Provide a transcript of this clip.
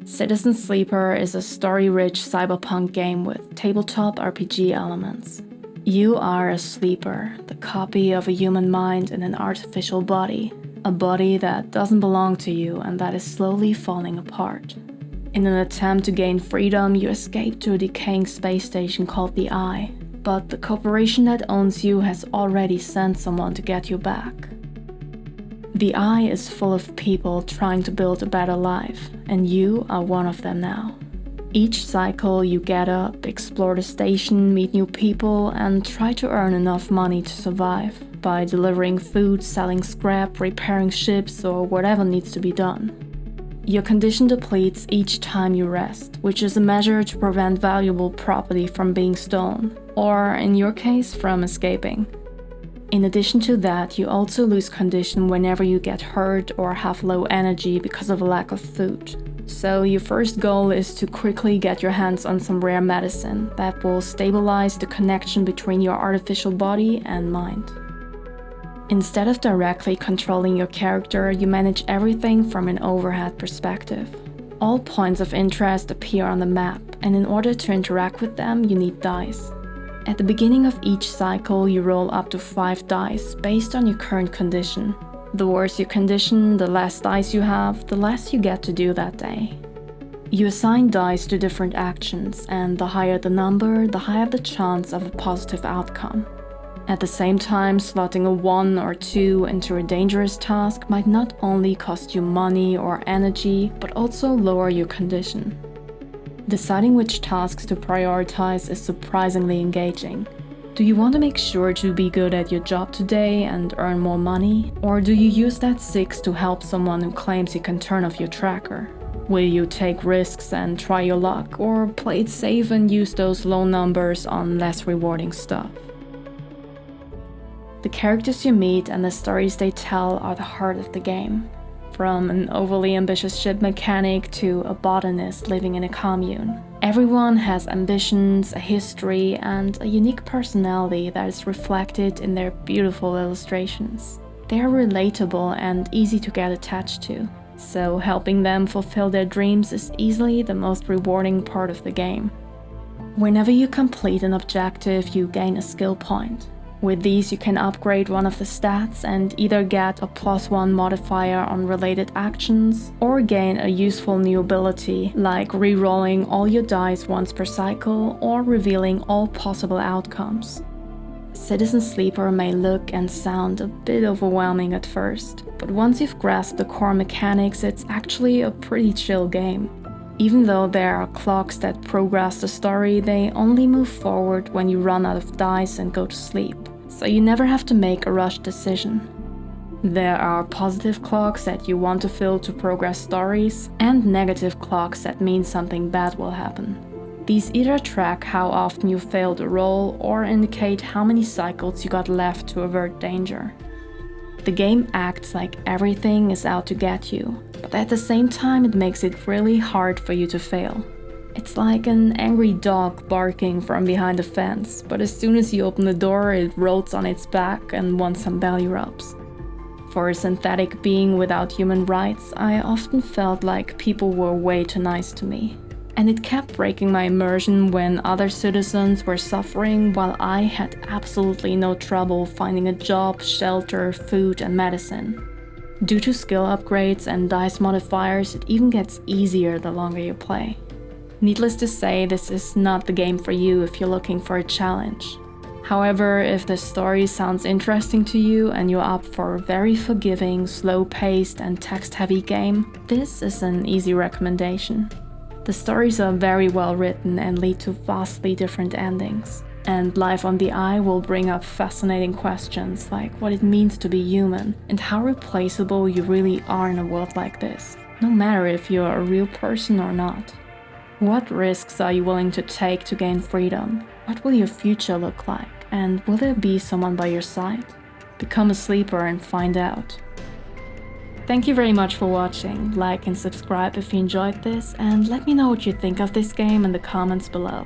Citizen Sleeper is a story-rich cyberpunk game with tabletop RPG elements. You are a sleeper, the copy of a human mind in an artificial body, a body that doesn't belong to you and that is slowly falling apart. In an attempt to gain freedom, you escape to a decaying space station called the Eye, but the corporation that owns you has already sent someone to get you back. The Eye is full of people trying to build a better life, and you are one of them now. Each cycle you get up, explore the station, meet new people, and try to earn enough money to survive by delivering food, selling scrap, repairing ships, or whatever needs to be done. Your condition depletes each time you rest, which is a measure to prevent valuable property from being stolen, or in your case, from escaping. In addition to that, you also lose condition whenever you get hurt or have low energy because of a lack of food. So your first goal is to quickly get your hands on some rare medicine that will stabilize the connection between your artificial body and mind. Instead of directly controlling your character, you manage everything from an overhead perspective. All points of interest appear on the map, and in order to interact with them, you need dice. At the beginning of each cycle, you roll up to 5 dice based on your current condition. The worse your condition, the less dice you have, the less you get to do that day. You assign dice to different actions, and the higher the number, the higher the chance of a positive outcome. At the same time, slotting a 1 or 2 into a dangerous task might not only cost you money or energy, but also lower your condition. Deciding which tasks to prioritize is surprisingly engaging. Do you want to make sure to be good at your job today and earn more money? Or do you use that 6 to help someone who claims you can turn off your tracker? Will you take risks and try your luck, or play it safe and use those low numbers on less rewarding stuff? The characters you meet and the stories they tell are the heart of the game. From an overly ambitious ship mechanic to a botanist living in a commune. Everyone has ambitions, a history, and a unique personality that is reflected in their beautiful illustrations. They are relatable and easy to get attached to, so helping them fulfill their dreams is easily the most rewarding part of the game. Whenever you complete an objective, you gain a skill point. With these, you can upgrade one of the stats and either get a +1 modifier on related actions, or gain a useful new ability, like re-rolling all your dice once per cycle or revealing all possible outcomes. Citizen Sleeper may look and sound a bit overwhelming at first, but once you've grasped the core mechanics, it's actually a pretty chill game. Even though there are clocks that progress the story, they only move forward when you run out of dice and go to sleep, so you never have to make a rushed decision. There are positive clocks that you want to fill to progress stories, and negative clocks that mean something bad will happen. These either track how often you failed a roll or indicate how many cycles you got left to avert danger. The game acts like everything is out to get you, but at the same time it makes it really hard for you to fail. It's like an angry dog barking from behind a fence, but as soon as you open the door it rolls on its back and wants some belly rubs. For a synthetic being without human rights, I often felt like people were way too nice to me. And it kept breaking my immersion when other citizens were suffering while I had absolutely no trouble finding a job, shelter, food, and medicine. Due to skill upgrades and dice modifiers, it even gets easier the longer you play. Needless to say, this is not the game for you if you're looking for a challenge. However, if the story sounds interesting to you and you're up for a very forgiving, slow-paced, and text-heavy game, this is an easy recommendation. The stories are very well written and lead to vastly different endings. And Life on the Eye will bring up fascinating questions like what it means to be human and how replaceable you really are in a world like this, no matter if you're a real person or not. What risks are you willing to take to gain freedom? What will your future look like? And will there be someone by your side? Become a sleeper and find out. Thank you very much for watching. Like and subscribe if you enjoyed this, and let me know what you think of this game in the comments below.